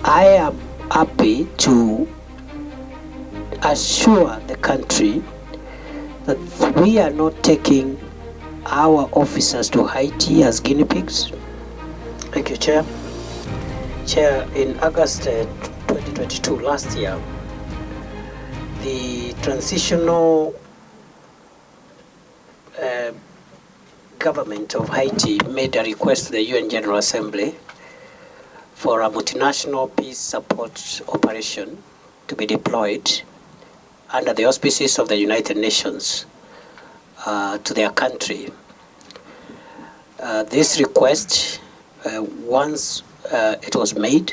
I am happy to assure the country that we are not taking our officers to Haiti as guinea pigs. Thank you, Chair. Chair, in August 2022, last year, the transitional government of Haiti made a request to the UN General Assembly for a multinational peace support operation to be deployed under the auspices of the United Nations to their country. This request, once it was made,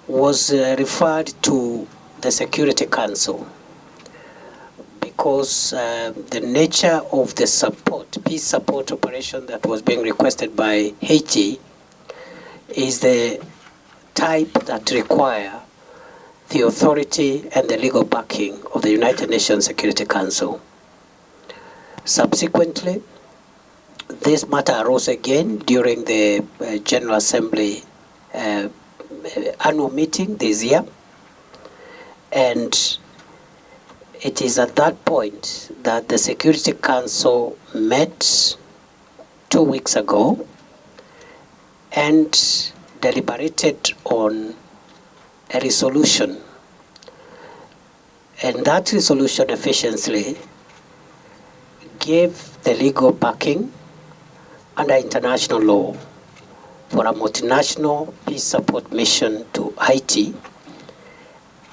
was referred to the Security Council because the nature of the support, peace support operation that was being requested by Haiti is the type that require the authority and the legal backing of the United Nations Security Council. Subsequently, this matter arose again during the General Assembly annual meeting this year, and it is at that point that the Security Council met 2 weeks ago and deliberated on a resolution. And that resolution efficiently gave the legal backing under international law for a multinational peace support mission to Haiti.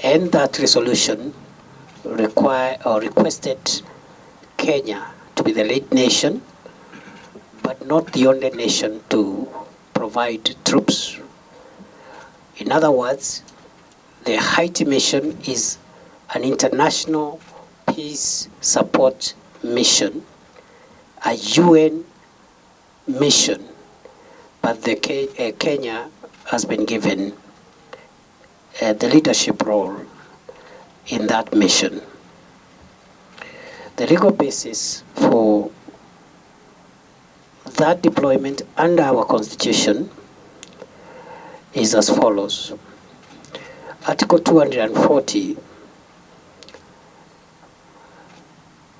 And that resolution requested Kenya to be the lead nation, but not the only nation to provide troops. In other words, the Haiti mission is an international peace support mission, a UN mission, but Kenya has been given the leadership role in that mission. The legal basis for that deployment under our Constitution is as follows. Article 240,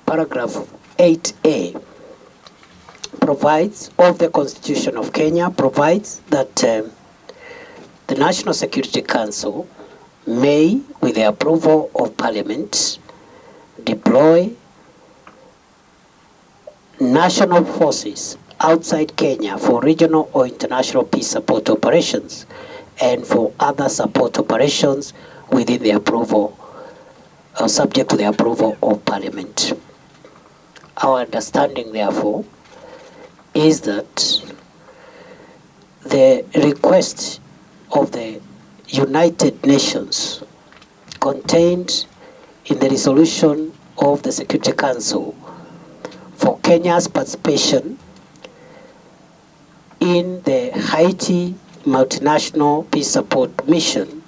paragraph 8A provides, of the Constitution of Kenya, provides that the National Security Council may, with the approval of Parliament, deploy national forces outside Kenya for regional or international peace support operations and for other support operations within the approval, subject to the approval of Parliament. Our understanding, therefore, is that the request of the United Nations contained in the resolution of the Security Council for Kenya's participation in the Haiti multinational peace support mission,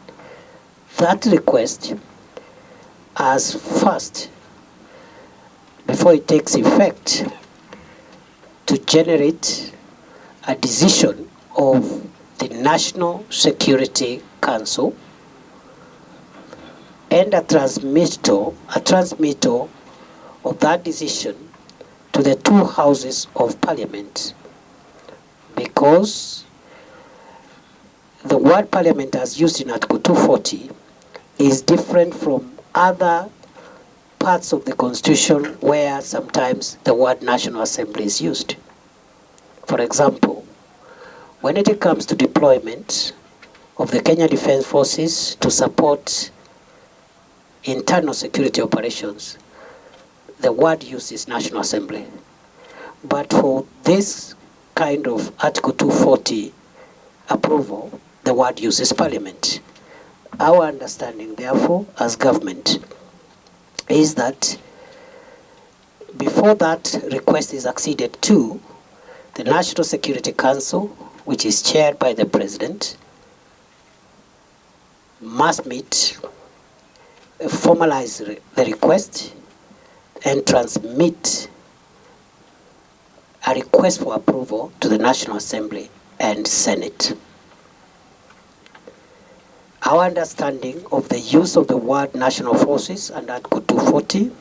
that request as first, before it takes effect, to generate a decision of the National Security Council and a transmittal of that decision to the two houses of Parliament, because the word Parliament as used in Article 240 is different from other parts of the Constitution where sometimes the word National Assembly is used. For example, when it comes to deployment of the Kenya Defense Forces to support internal security operations, the word used is National Assembly. But for this kind of Article 240 approval, the word used is Parliament. Our understanding, therefore, as government, is that before that request is acceded to, the National Security Council, which is chaired by the President, must meet, formalize the request, and transmit a request for approval to the National Assembly and Senate. Our understanding of the use of the word national forces under Article 240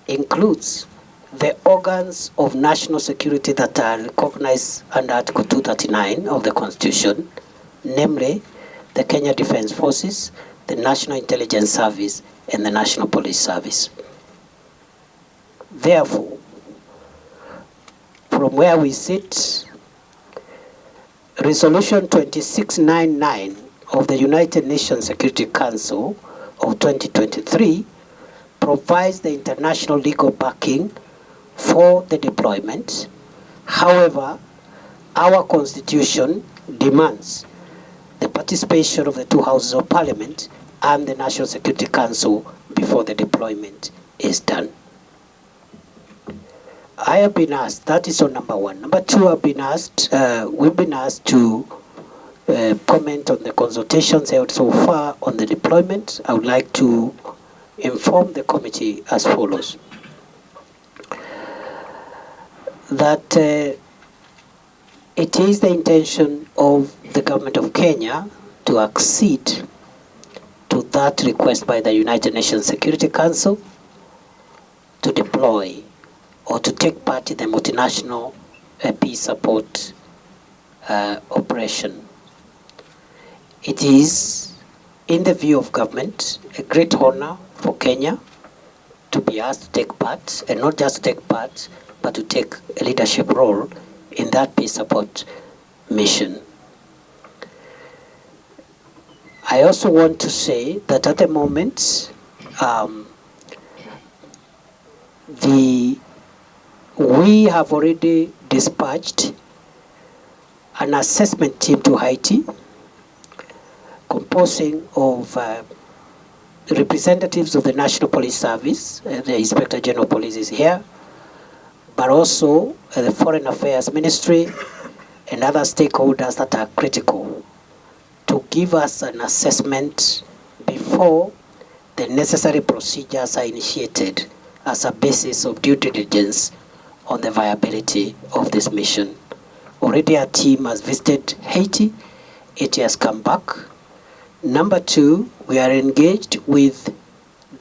includes the organs of national security that are recognized under Article 239 of the Constitution, namely the Kenya Defence Forces, the National Intelligence Service, and the National Police Service. Therefore, from where we sit, Resolution 2699 of the United Nations Security Council of 2023 provides the international legal backing for the deployment. However, our Constitution demands the participation of the two houses of Parliament and the National Security Council before the deployment is done. I have been asked, that is on number one. Number two, we've been asked to comment on the consultations held so far on the deployment. I would like to inform the committee as follows. That it is the intention of the government of Kenya to accede to that request by the United Nations Security Council to deploy or to take part in the multinational peace support operation. It is, in the view of government, a great honor for Kenya to be asked to take part, and not just to take part, but to take a leadership role in that peace support mission. I also want to say that at the moment, we have already dispatched an assessment team to Haiti, composing of representatives of the National Police Service, the Inspector General of Police is here, but also the Foreign Affairs Ministry and other stakeholders that are critical to give us an assessment before the necessary procedures are initiated as a basis of due diligence on the viability of this mission. Already our team has visited Haiti. It has come back. Number two, we are engaged with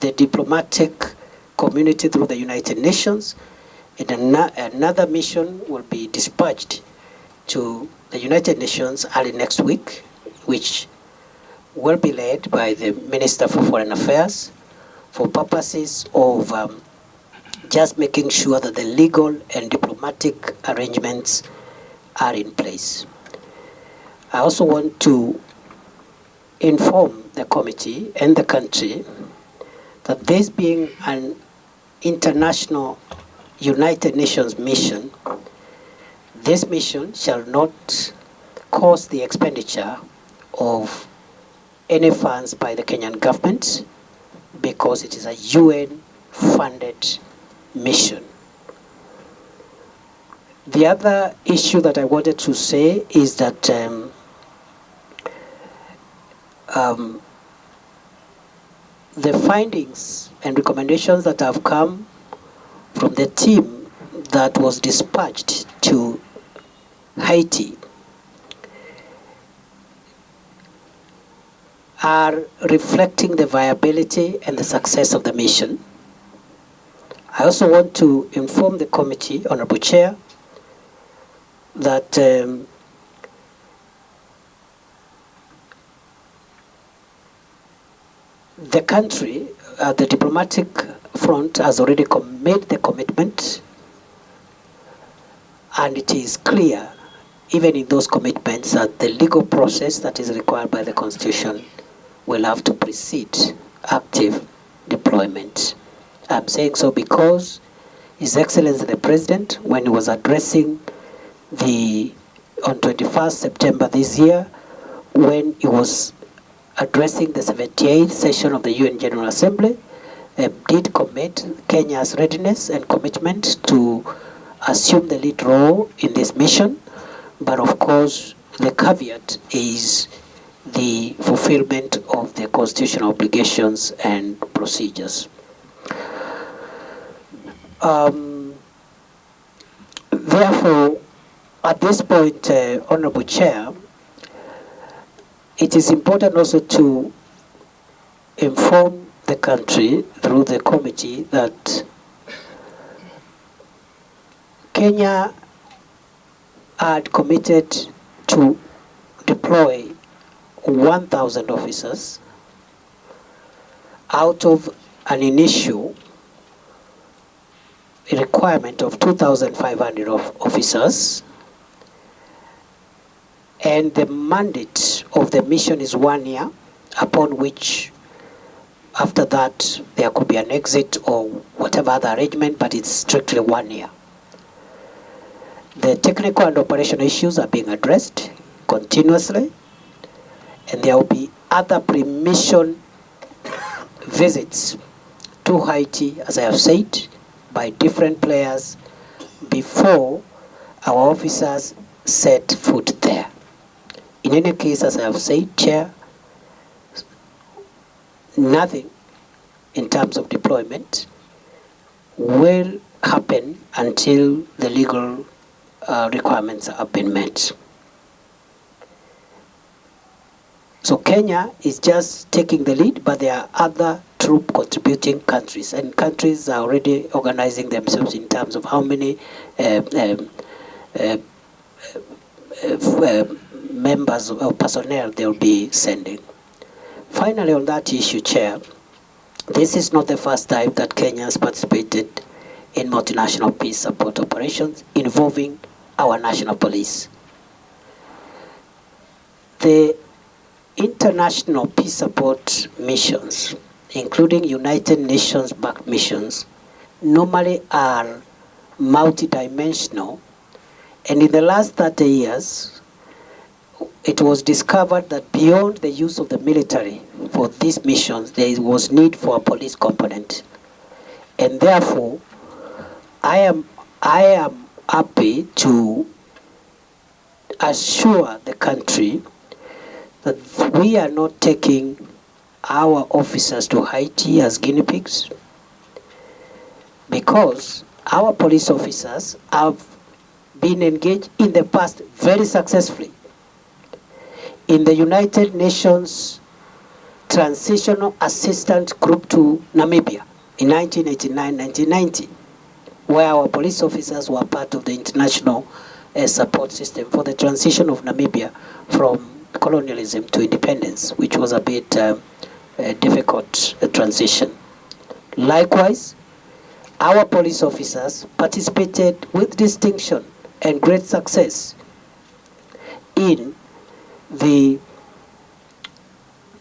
the diplomatic community through the United Nations, and another mission will be dispatched to the United Nations early next week, which will be led by the Minister for Foreign Affairs for purposes of just making sure that the legal and diplomatic arrangements are in place. I also want to inform the committee and the country that this being an international United Nations mission, this mission shall not cause the expenditure of any funds by the Kenyan government because it is a UN-funded mission. The other issue that I wanted to say is that the findings and recommendations that have come from the team that was dispatched to Haiti are reflecting the viability and the success of the mission. I also want to inform the committee, Honorable Chair, that the country, the diplomatic front has already made the commitment, and it is clear, even in those commitments, that the legal process that is required by the Constitution will have to precede active deployment. I'm saying so because His Excellency the President, when he was addressing on 21st September this year, when he was addressing the 78th session of the UN General Assembly, did commit Kenya's readiness and commitment to assume the lead role in this mission. But of course, the caveat is the fulfillment of the constitutional obligations and procedures. Therefore, at this point, Honorable Chair, it is important also to inform the country through the committee that Kenya had committed to deploy 1,000 officers out of an initial requirement of 2,500 officers, and the mandate of the mission is 1 year, upon which after that there could be an exit or whatever other arrangement, but it's strictly 1 year. The technical and operational issues are being addressed continuously, and there will be other pre-mission visits to Haiti, as I have said, by different players before our officers set foot there. In any case, as I have said, Chair, nothing in terms of deployment will happen until the legal requirements have been met. So Kenya is just taking the lead, but there are other troop contributing countries, and countries are already organizing themselves in terms of how many members or personnel they'll be sending. Finally, on that issue, Chair, this is not the first time that Kenya has participated in multinational peace support operations involving our national police. The international peace support missions, including United Nations-backed missions, normally are multidimensional, and in the last 30 years, it was discovered that beyond the use of the military for these missions, there was need for a police component. And therefore, I am happy to assure the country that we are not taking our officers to Haiti as guinea pigs, because our police officers have been engaged in the past very successfully in the United Nations Transitional Assistance Group to Namibia in 1989-1990, where our police officers were part of the international support system for the transition of Namibia from colonialism to independence, which was a bit difficult transition. Likewise, our police officers participated with distinction and great success in the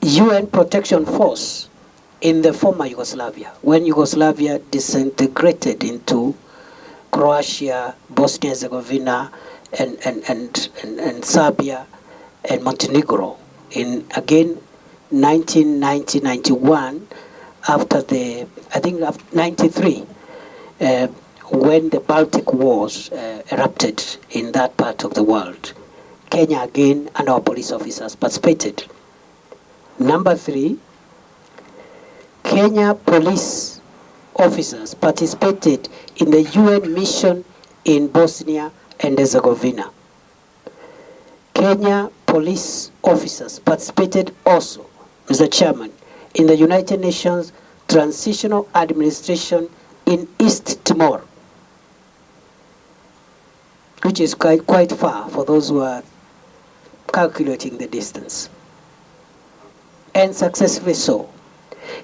UN Protection Force in the former Yugoslavia, when Yugoslavia disintegrated into Croatia, Bosnia-Herzegovina, and Serbia and Montenegro in, again, 1990-91, after the, I think, 93, when the Baltic Wars erupted in that part of the world. Kenya again and our police officers participated. Number 3, Kenya police officers participated in the UN mission in Bosnia and Herzegovina. Kenya police officers participated also, Mr. Chairman, in the United Nations Transitional Administration in East Timor, which is quite far for those who are calculating the distance, and successfully so.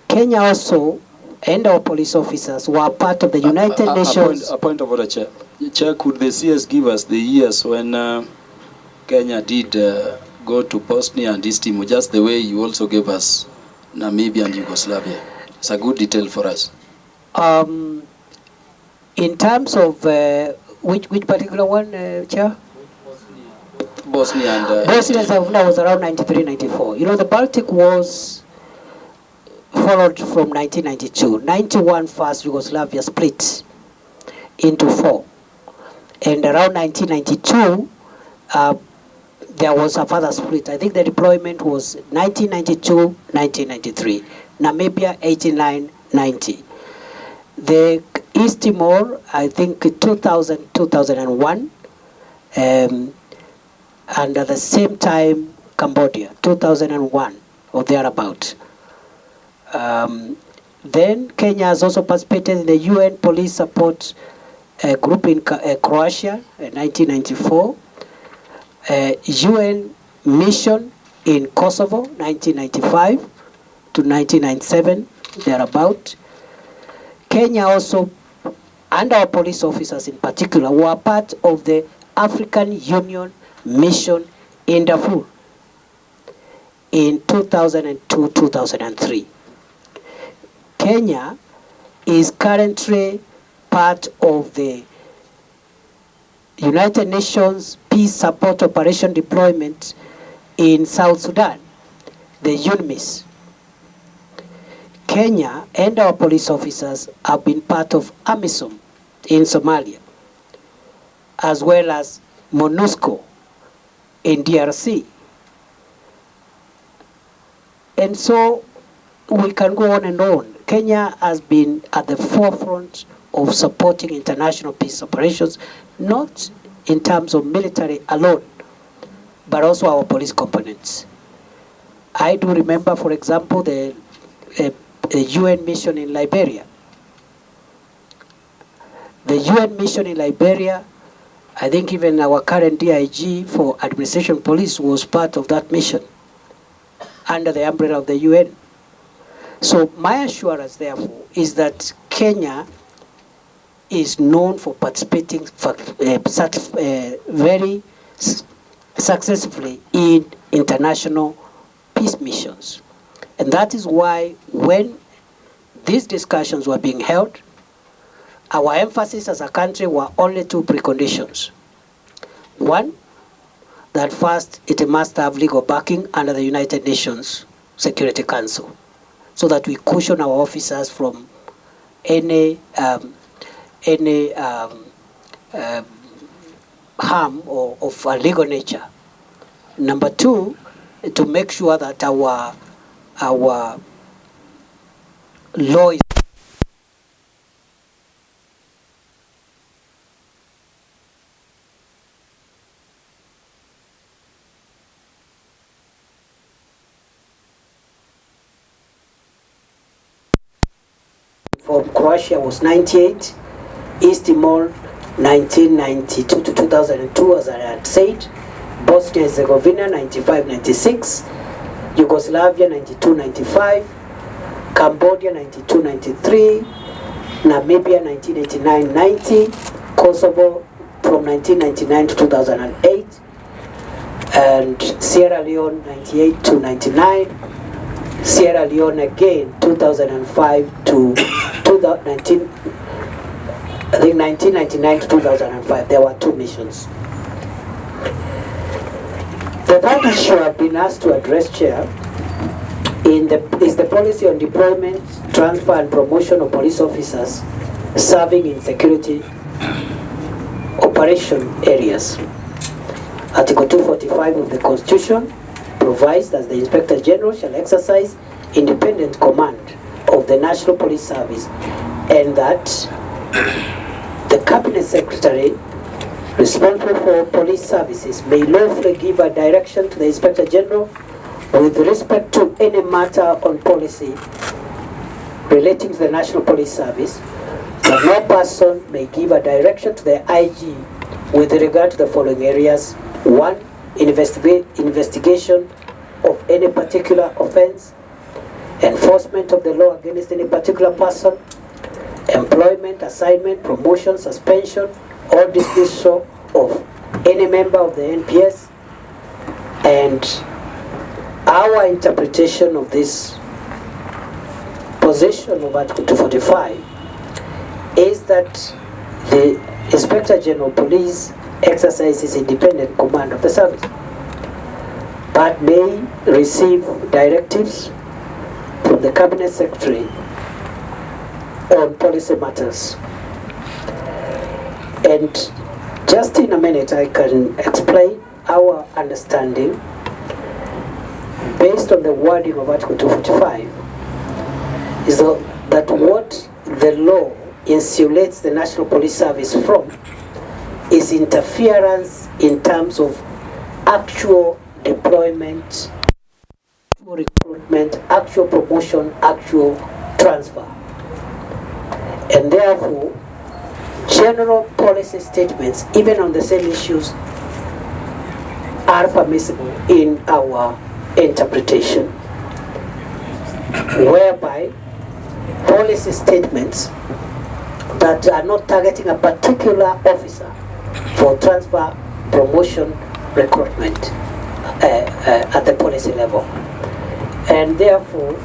Kenya also and our police officers were part of the United Nations. A point of order, Chair. Chair, could the CS give us the years when Kenya did go to Bosnia and East Timor, just the way you also gave us Namibia and Yugoslavia? It's a good detail for us. In terms of which particular one, Chair? Bosnia and Bosnia and Herzegovina was around 93-94. You know, the Baltic Wars followed from 1992. 91 first, Yugoslavia split into 4. And around 1992, there was a further split. I think the deployment was 1992, 1993. Namibia, 89, 90. The East Timor, I think 2000, 2001. And at the same time, Cambodia, 2001 or thereabout. Then Kenya has also participated in the UN police support group in Croatia in 1994, UN mission in Kosovo 1995 to 1997 thereabout. Kenya also, and our police officers in particular, were part of the African Union mission in Darfur in 2002-2003. Kenya is currently part of the United Nations Peace Support Operation deployment in South Sudan, the UNMISS. Kenya and our police officers have been part of AMISOM in Somalia, as well as MONUSCO in DRC. And so we can go on and on. Kenya has been at the forefront of supporting international peace operations, not in terms of military alone, but also our police components. I do remember, for example, the UN mission in Liberia. The UN mission in Liberia, I think even our current DIG for Administration Police was part of that mission under the umbrella of the UN. So my assurance, therefore, is that Kenya is known for participating very successfully in international peace missions. And that is why when these discussions were being held, our emphasis as a country were only two preconditions. One, that first it must have legal backing under the United Nations Security Council, so that we cushion our officers from any harm or of a legal nature. Number two, to make sure that our law is from Croatia was 98, East Timor 1992 to 2002, as I had said, Bosnia Herzegovina 95-96, Yugoslavia 92-95, Cambodia 92-93, Namibia 1989-90, Kosovo from 1999 to 2008, and Sierra Leone 98 to 99, Sierra Leone again 2005 to 2019, I think 1999 to 2005. There were two missions. The third issue I've been asked to address, Chair, is the policy on deployment, transfer and promotion of police officers serving in security operation areas. Article 245 of the Constitution provides that the Inspector General shall exercise independent command of the National Police Service, and that the Cabinet Secretary responsible for police services may lawfully give a direction to the Inspector General with respect to any matter on policy relating to the National Police Service, but no person may give a direction to the IG with regard to the following areas. 1. Investigation of any particular offense, enforcement of the law against any particular person, employment, assignment, promotion, suspension, or dismissal of any member of the NPS. And our interpretation of this position of Article 245 is that the Inspector General of Police exercises independent command of the service, but may receive directives from the Cabinet Secretary on policy matters. And just in a minute I can explain our understanding based on the wording of Article 245 is that what the law insulates the National Police Service from is interference in terms of actual deployment, actual recruitment, actual promotion, actual transfer. And therefore, general policy statements, even on the same issues, are permissible in our interpretation, whereby policy statements that are not targeting a particular officer for transfer, promotion, recruitment at the policy level. And therefore,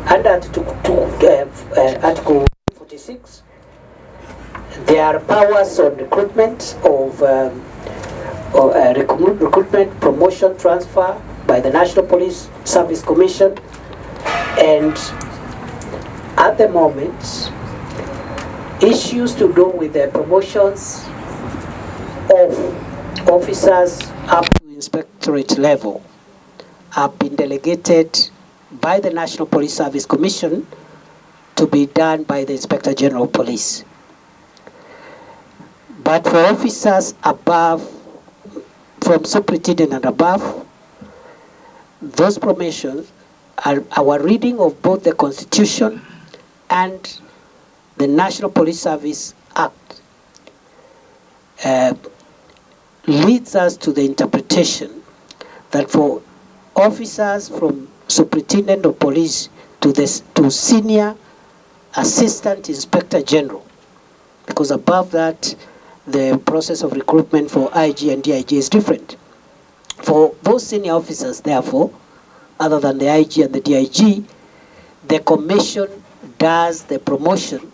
under Article 46, there are powers on recruitment of recruitment, promotion, transfer by the National Police Service Commission, and at the moment, issues to do with the promotions of officers up to inspectorate level have been delegated by the National Police Service Commission to be done by the Inspector General of Police. But for officers above, from superintendent and above, those promotions are our reading of both the Constitution and the National Police Service Act leads us to the interpretation that for officers from superintendent of police to senior assistant inspector general, because above that the process of recruitment for IG and DIG is different. For those senior officers, therefore, other than the IG and the DIG, the commission does the promotion,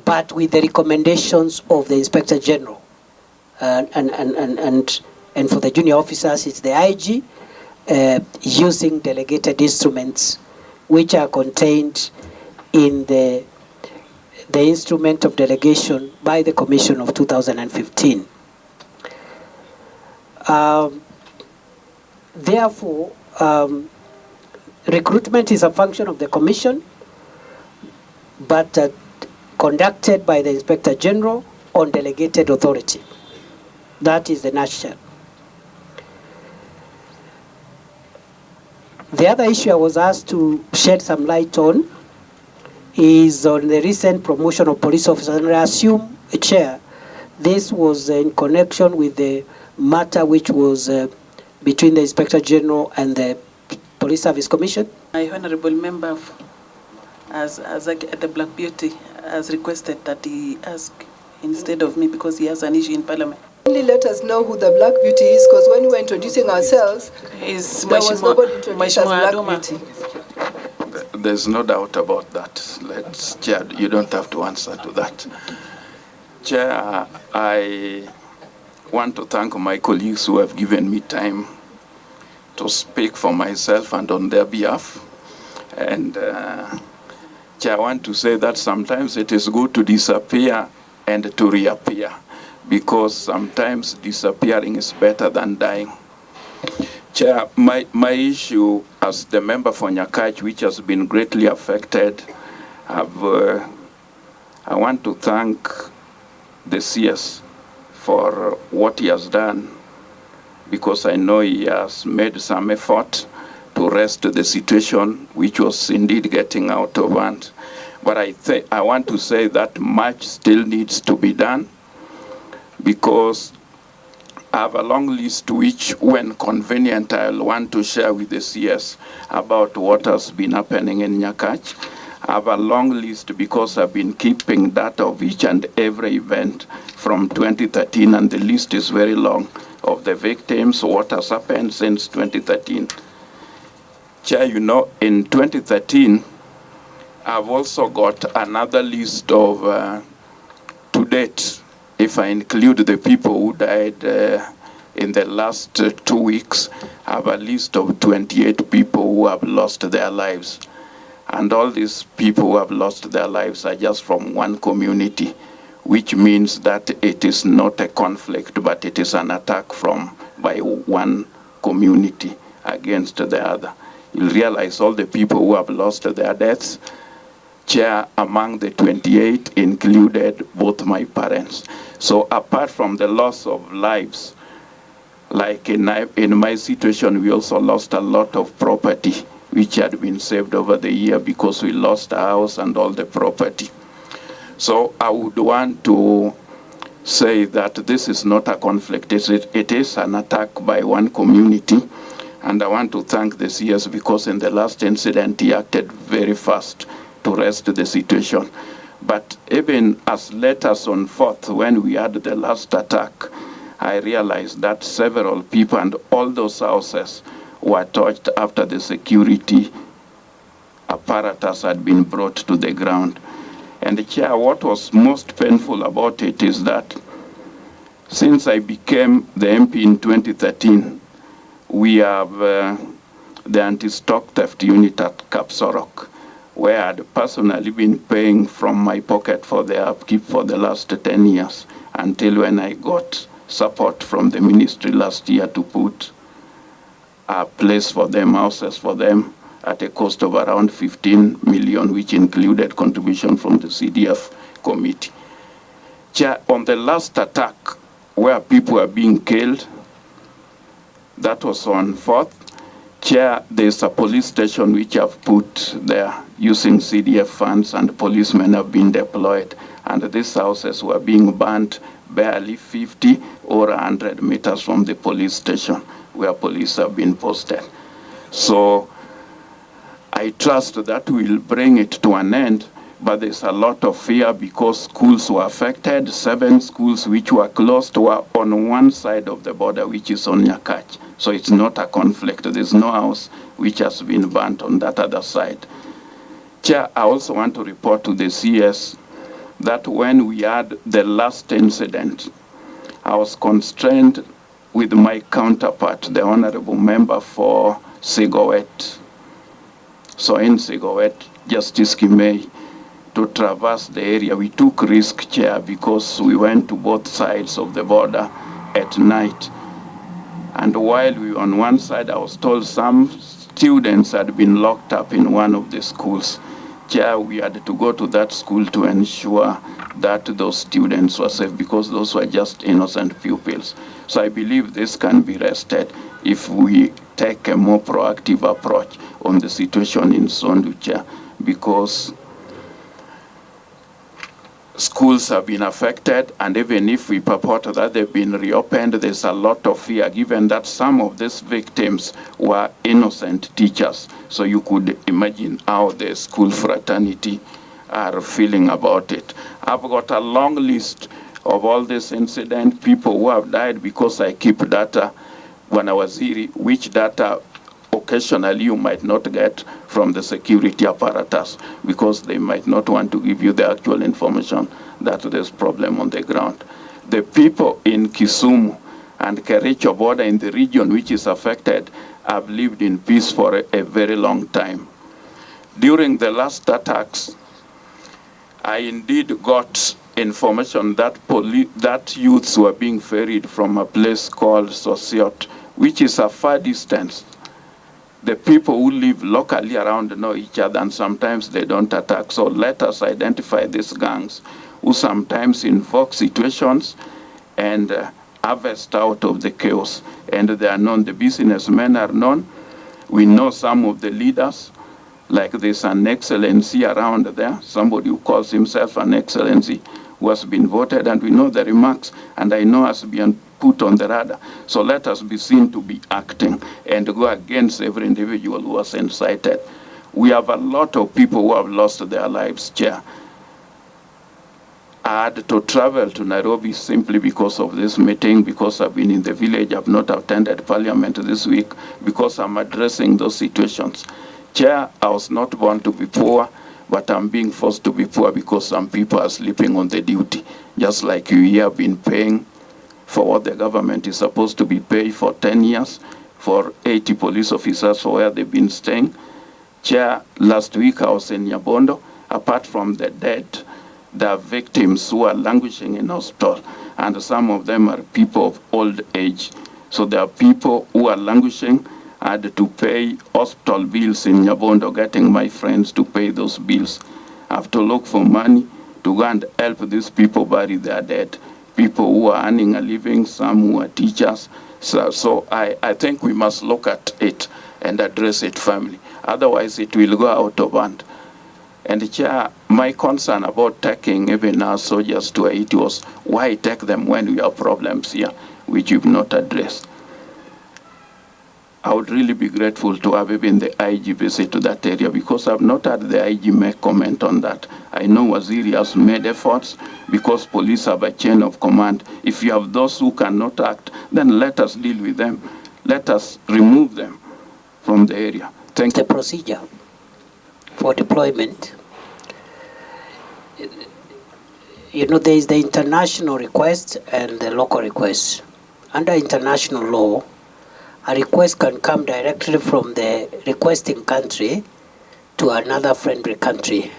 but with the recommendations of the Inspector General. And for the junior officers, it's the IG using delegated instruments, which are contained in the instrument of delegation by the Commission of 2015. Therefore, recruitment is a function of the Commission, but conducted by the Inspector General on delegated authority. That is the nutshell. The other issue I was asked to shed some light on is on the recent promotion of police officers. And I assume, Chair, this was in connection with the matter which was between the Inspector General and the Police Service Commission. My honorable member, as the Black Beauty, has requested that he ask instead of me because he has an issue in Parliament. Only let us know who the Black Beauty is, because when we were introducing ourselves, there was nobody introduced as Black Beauty. There's no doubt about that. Let's, Chair, you don't have to answer to that. Chair, I want to thank my colleagues who have given me time to speak for myself and on their behalf. And Chair, I want to say that sometimes it is good to disappear and to reappear, because sometimes disappearing is better than dying. Chair, my issue as the member for Nyakach, which has been greatly affected, I want to thank the CS for what he has done, because I know he has made some effort to rest the situation, which was indeed getting out of hand. But I want to say that much still needs to be done, because I have a long list which, when convenient, I'll want to share with the CS about what has been happening in Nyakach. I have a long list because I've been keeping data of each and every event from 2013, and the list is very long, of the victims, what has happened since 2013. Chair, you know, in 2013, I've also got another list of, to date, if I include the people who died in the last 2 weeks, I have a list of 28 people who have lost their lives. And all these people who have lost their lives are just from one community, which means that it is not a conflict, but it is an attack by one community against the other. You'll realize all the people who have lost their deaths, Chair, among the 28 included both my parents. So apart from the loss of lives, Like in my situation, we also lost a lot of property which had been saved over the year because we lost a house and all the property. So I would want to say that this is not a conflict. It is an attack by one community. And I want to thank the CS because in the last incident, he acted very fast to rest the situation. But even as late as on 4th, when we had the last attack, I realized that several people and all those houses were touched after the security apparatus had been brought to the ground. And Chair, what was most painful about it is that since I became the MP in 2013, we have the anti-stock theft unit at Kapsorok, where I had personally been paying from my pocket for their upkeep for the last 10 years, until when I got support from the ministry last year to put a place for them, houses for them, at a cost of around 15 million, which included contribution from the CDF committee. Chair, on the last attack, where people were being killed, that was on 4th. Chair, there's a police station which I've put there using CDF funds, and policemen have been deployed. And these houses were being burnt barely 50 or 100 meters from the police station where police have been posted. So I trust that will bring it to an end, but there's a lot of fear because schools were affected. 7 schools which were closed were on one side of the border, which is on Nyakach. So it's not a conflict. There's no house which has been burnt on that other side. Chair, I also want to report to the CS that when we had the last incident, I was constrained with my counterpart, the honorable member for Sigowet. So in Sigowet, Justice Kimei, to traverse the area. We took risk, Chair, because we went to both sides of the border at night. And while we were on one side, I was told some students had been locked up in one of the schools. Chair, we had to go to that school to ensure that those students were safe because those were just innocent pupils. So I believe this can be rested if we take a more proactive approach on the situation in Sondu, Chair, because schools have been affected, and even if we purport that they've been reopened, there's a lot of fear given that some of these victims were innocent teachers. So you could imagine how the school fraternity are feeling about it. I've got a long list of all these incidents, people who have died because I keep data when I was here, which data occasionally you might not get from the security apparatus because they might not want to give you the actual information that there's problem on the ground. The people in Kisumu and Kericho border in the region which is affected have lived in peace for a very long time. During the last attacks, I indeed got information that youths were being ferried from a place called Sosiot, which is a far distance. The people who live locally around know each other, and sometimes they don't attack. So let us identify these gangs who sometimes invoke situations and harvest out of the chaos. And they are known, the businessmen are known. We know some of the leaders, like there's an excellency around there, somebody who calls himself an excellency, who has been voted, and we know the remarks, and I know has been put on the radar. So let us be seen to be acting and go against every individual who was incited. We have a lot of people who have lost their lives, Chair. I had to travel to Nairobi simply because of this meeting, because I've been in the village. I've not attended Parliament this week because I'm addressing those situations. Chair, I was not born to be poor, but I'm being forced to be poor because some people are sleeping on the duty. Just like you have been paying for what the government is supposed to be paid for 10 years, for 80 police officers for where they've been staying. Chair, last week I was in Nyabondo. Apart from the dead, there are victims who are languishing in hospital, and some of them are people of old age. So there are people who are languishing. I had to pay hospital bills in Nyabondo, getting my friends to pay those bills. I have to look for money to go and help these people bury their dead. People who are earning a living, some who are teachers, So I think we must look at it and address it firmly. Otherwise, it will go out of hand. And Chair, my concern about taking even our soldiers to Haiti was why take them when we have problems here, which you've not addressed. I would really be grateful to have even the IG visit to that area, because I've not had the IG make comment on that. I know Waziri has made efforts because police have a chain of command. If you have those who cannot act, then let us deal with them. Let us remove them from the area. Thank you. The procedure for deployment. You know, there is the international request and the local request. Under international law, a request can come directly from the requesting country to another friendly country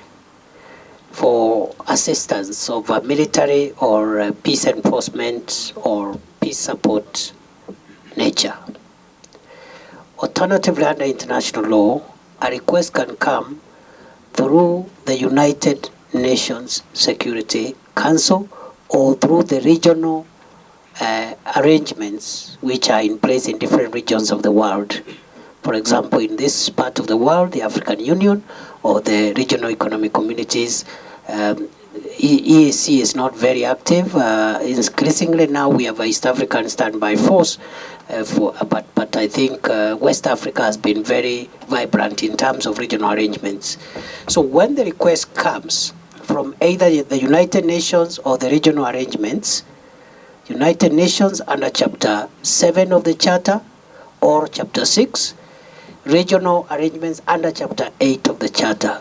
for assistance of a military or peace enforcement or peace support nature. Alternatively, under international law, a request can come through the United Nations Security Council or through the regional arrangements which are in place in different regions of the world. For example, in this part of the world, the African Union or the regional economic communities, EAC is not very active. Increasingly now we have a East African standby force, but I think West Africa has been very vibrant in terms of regional arrangements. So when the request comes from either the United Nations or the regional arrangements, United Nations under Chapter 7 of the Charter or Chapter 6, regional arrangements under Chapter 8 of the Charter.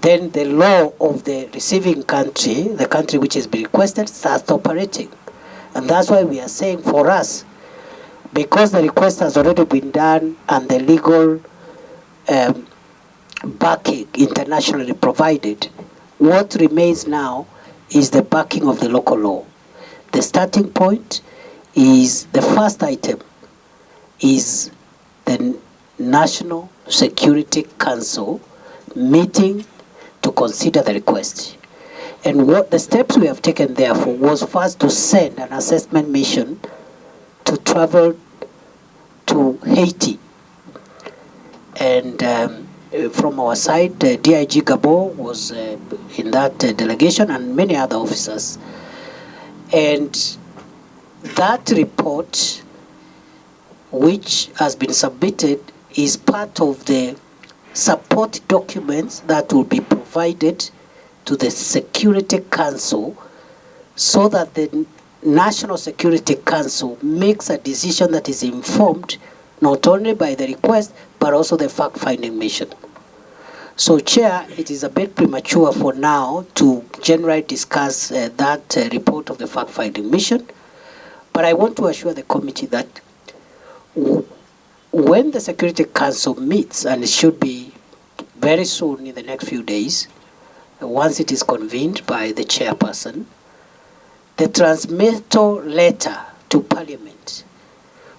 Then the law of the receiving country, the country which has been requested, starts operating. And that's why we are saying for us, because the request has already been done and the legal backing internationally provided, what remains now is the backing of the local law. The starting point is, the first item is the National Security Council meeting to consider the request. And what the steps we have taken therefore was first to send an assessment mission to travel to Haiti. And from our side, DIG Gabo was in that delegation and many other officers. And that report, which has been submitted, is part of the support documents that will be provided to the Security Council so that the National Security Council makes a decision that is informed not only by the request, but also the fact-finding mission. So, Chair, it is a bit premature for now to generally discuss that report of the fact-finding mission, but I want to assure the committee that when the Security Council meets, and it should be very soon in the next few days, once it is convened by the chairperson, the transmittal letter to Parliament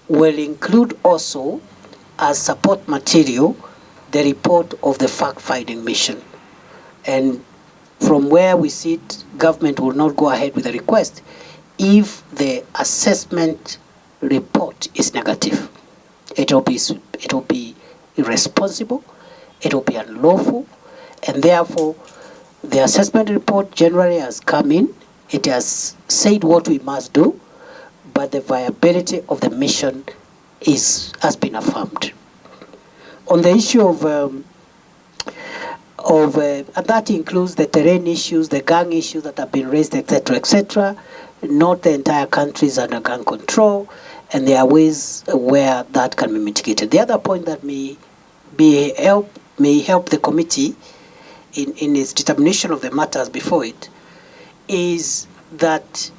will include also as support material the report of the fact-finding mission. And from where we sit, government will not go ahead with the request if the assessment report is negative. It will be irresponsible, it will be unlawful, and therefore the assessment report generally has come in, it has said what we must do, but the viability of the mission has been affirmed. On the issue of and that includes the terrain issues, the gang issues that have been raised, etc., etc. Not the entire country is under gang control, and there are ways where that can be mitigated. The other point that may help the committee in its determination of the matters before it is that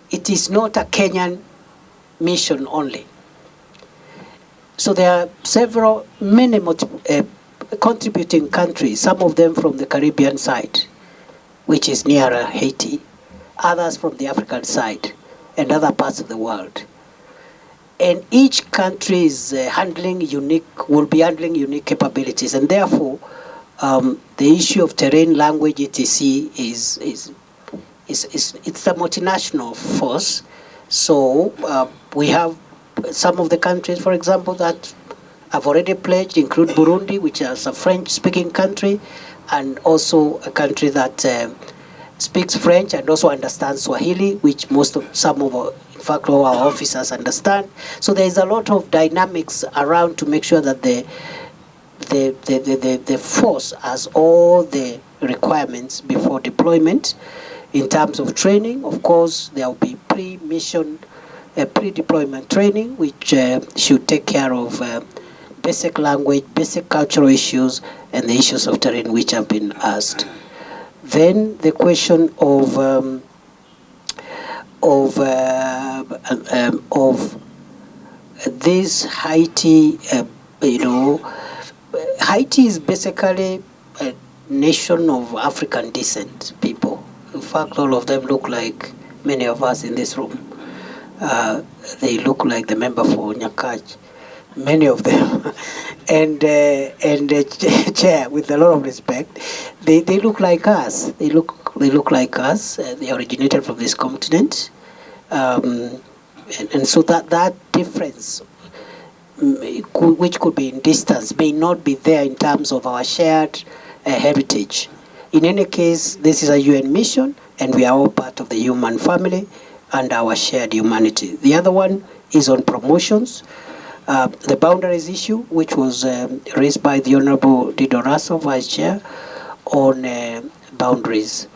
it is not a Kenyan mission only. So there are many contributing countries, some of them from the Caribbean side, which is nearer Haiti, others from the African side, and other parts of the world. And each country is will be handling unique capabilities, and therefore the issue of terrain, language, etc. it's a multinational force. So we have some of the countries, for example, that have already pledged include Burundi, which is a French-speaking country, and also a country that speaks French and also understands Swahili, which some of our, in fact, all our officers understand. So there is a lot of dynamics around to make sure that the force has all the requirements before deployment. In terms of training, of course, there will be pre-mission, pre-deployment training, which should take care of basic language, basic cultural issues, and the issues of terrain which have been asked. Then the question of this Haiti, Haiti is basically a nation of African descent people. In fact, all of them look like many of us in this room. They look like the member for Nyakach, many of them. and chair, with a lot of respect, they look like us. They look like us. They originated from this continent. And so that difference, which could be in distance, may not be there in terms of our shared heritage. In any case, this is a UN mission, and we are all part of the human family and our shared humanity. The other one is on promotions. The boundaries issue, which was raised by the Honorable Dido Raso, Vice Chair, on boundaries.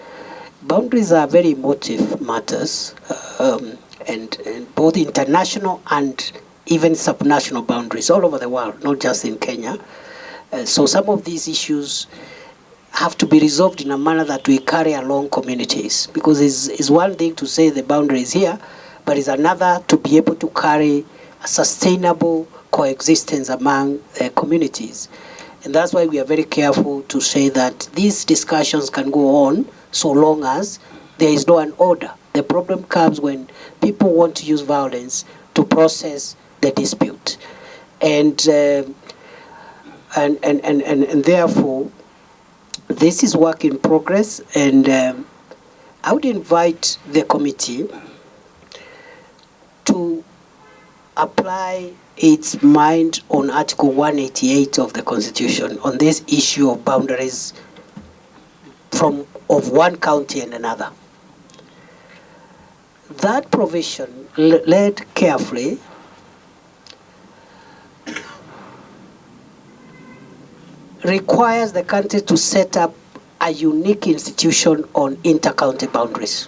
Boundaries are very emotive matters, and both international and even subnational boundaries all over the world, not just in Kenya. So some of these issues have to be resolved in a manner that we carry along communities, because it's one thing to say the boundary is here, but it's another to be able to carry a sustainable coexistence among communities. And that's why we are very careful to say that these discussions can go on so long as there is no an order. The problem comes when people want to use violence to process the dispute. And therefore, this is work in progress, and I would invite the committee to apply its mind on Article 188 of the Constitution on this issue of boundaries of one county and another. That provision, led carefully, requires the country to set up a unique institution on inter-county boundaries.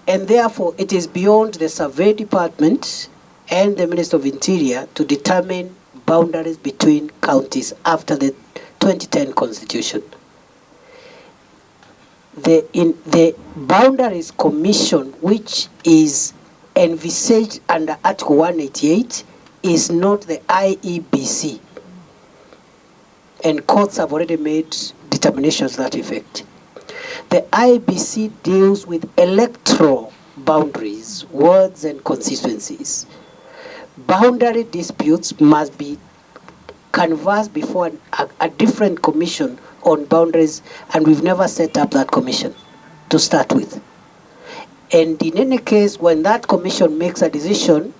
And therefore, it is beyond the Survey Department and the Minister of Interior to determine boundaries between counties after the 2010 Constitution. The Boundaries Commission, which is envisaged under Article 188, is not the IEBC. And courts have already made determinations to that effect. The IEBC deals with electoral boundaries, wards, and constituencies. Boundary disputes must be canvassed before a different commission on boundaries, and we've never set up that commission to start with. And in any case, when that commission makes a decision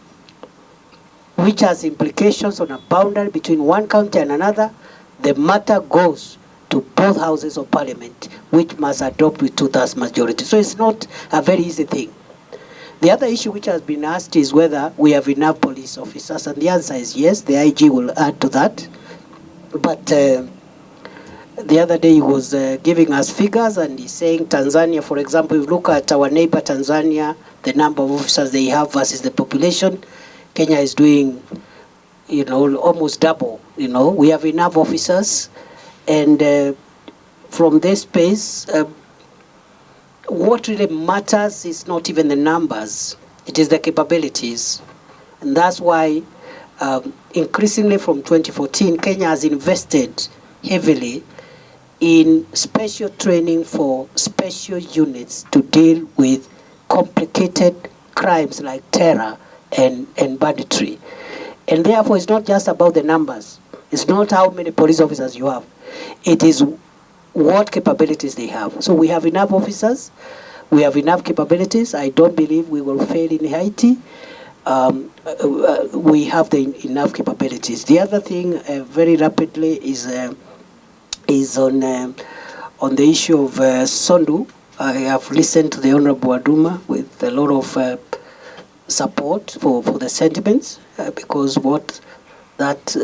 which has implications on a boundary between one county and another, the matter goes to both houses of parliament, which must adopt with 2/3 majority. So it's not a very easy thing. The other issue which has been asked is whether we have enough police officers, and the answer is yes. The IG will add to that. But the other day he was giving us figures, and he's saying Tanzania, for example, if you look at our neighbor Tanzania, the number of officers they have versus the population, Kenya is doing, almost double. We have enough officers, and from this space, what really matters is not even the numbers, it is the capabilities. And that's why increasingly from 2014, Kenya has invested heavily in special training for special units to deal with complicated crimes like terror and banditry. And therefore, it's not just about the numbers. It's not how many police officers you have. It is what capabilities they have. So we have enough officers. We have enough capabilities. I don't believe we will fail in Haiti. we have the enough capabilities. The other thing, very rapidly, is on the issue of Sondu. I have listened to the Honorable Aduma with a lot of support for the sentiments, because what that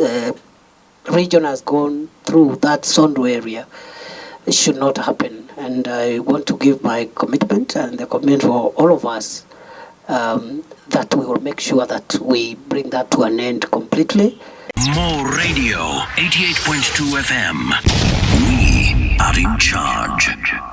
region has gone through, that Sondu area, it should not happen. And I want to give my commitment and the commitment for all of us, that we will make sure that we bring that to an end completely. More Radio, 88.2 FM. We are in charge.